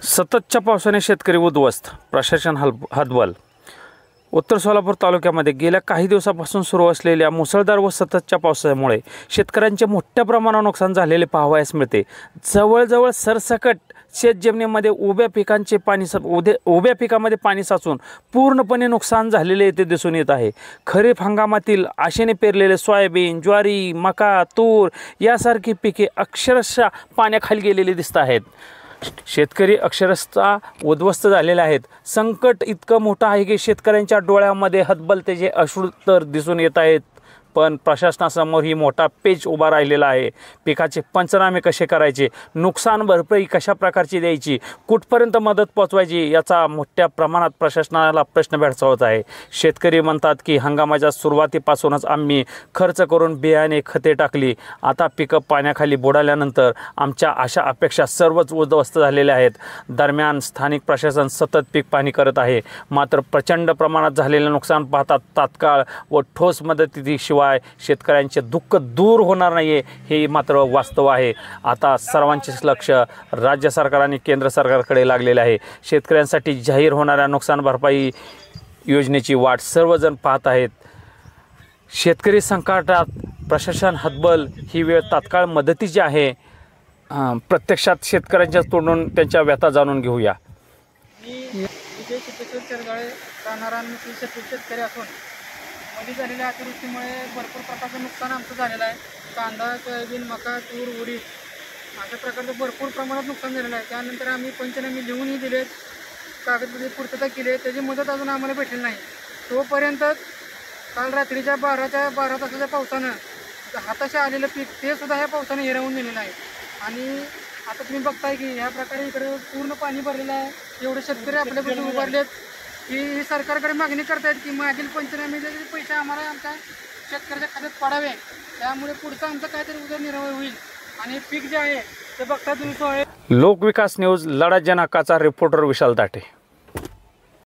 सततच्या पावसाने शेतकरी उद्ध्वस्त, प्रशासन हतबल। उत्तर सोलापूर तालुक्यामध्ये गेल्या काही दिवसापासून सुरू असलेल्या मुसळधार व सततच्या पावसामुळे शेतकऱ्यांचे मोठ्या प्रमाणावर नुकसान झालेले पाहावयास मिळते। जवळजवळ सरसकट शेतजमिनीमध्ये उभ्या पिकामध्ये पाणी साचून पूर्णपणे नुकसान झालेले येथे दिसून येत आहे। खरीप हंगामातील आशेने पेरलेले सोयाबीन, ज्वारी, मका, तूर यासारखी पिके अक्षरशः पाण्याखाली गेलेली दिसत आहेत। शेतकरी अक्षरशः उद्ध्वस्त झालेले आहेत। संकट इतकं मोठं आहे की शेतकऱ्यांच्या डोळ्यामध्ये हतबलतेचे अश्रू तर दिसून येत आहेत, पण प्रशासनासमोर ही मोठा पेच उभा राहिलेला आहे। पिकाचे पंचनामे कसे करायचे, नुकसान भरपाई कशा प्रकारची द्यायची, कुठपर्यंत मदत पोहोचवायची याचा मोठ्या प्रमाणात प्रशासनाला प्रश्न भेडसावत आहे। शेतकरी म्हणतात की हंगामाच्या सुरुवातीपासूनच आम्ही खर्च करून बियाणे खते टाकली, आता पिकं पाण्याखाली बुडाल्यानंतर आमच्या आशा अपेक्षा सर्वच उद्ध्वस्त झालेल्या आहेत। दरम्यान स्थानिक प्रशासन सतत पीक पाहणी करत आहे, मात्र प्रचंड प्रमाणात झालेले नुकसान पाहता तात्काळ व ठोस मदतीशिवाय शेतकऱ्यांचे दुःख दूर होणार नाहीये हे मात्र वास्तव आहे। आता सर्वांचे लक्ष राज्य सरकार आणि केंद्र सरकारकडे लागलेले आहे। शेतकऱ्यांसाठी जाहीर होणाऱ्या नुकसान भरपाई योजनेची वाट सर्वजण पाहत आहेत। शेतकरी संकटात, प्रशासन हतबल, ही वेळ तात्काळ मदतीची आहे। प्रत्यक्षात शेतकऱ्यांच्या तोंडून त्यांच्या व्यथा जाणून घेऊया। शेतकरी असून मध्ये झालेल्या अतिवृष्टीमुळे भरपूर प्रकारचं नुकसान आमचं झालेलं आहे। कांदा, सोयाबीन, मका, तूर, उडीद अशा प्रकारचं भरपूर प्रमाणात नुकसान झालेलं आहे। त्यानंतर आम्ही पंचनामे लिहूनही दिले, कागदपत्रे पूर्तता केली, त्याची मदत अजून आम्हाला भेटली नाही। तोपर्यंत काल रात्रीच्या 12 तासाच्या पावसानं हाताशी आलेलं पीक ते सुद्धा ह्या पावसाने हिरावून दिलेलं आहे। आणि आता तुम्ही बघताय की ह्या प्रकारे इकडे पूर्ण पाणी भरलेलं आहे। एवढे शेतकरी आपल्यापासून उभारलेत की सरकारकडे मागणी करतायत की मागील पंचनामेचे पैसे आम्हाला आमच्या शेतकऱ्याच्या खात्यात पडावे, त्यामुळे पुढचं आमचं काहीतरी उदरनिर्वाह होईल आणि पीक जे आहे ते बघता तुम्ही सोय। लोकविकास न्यूज, लढा जनहक्काचा रिपोर्टर विशाल ताटे।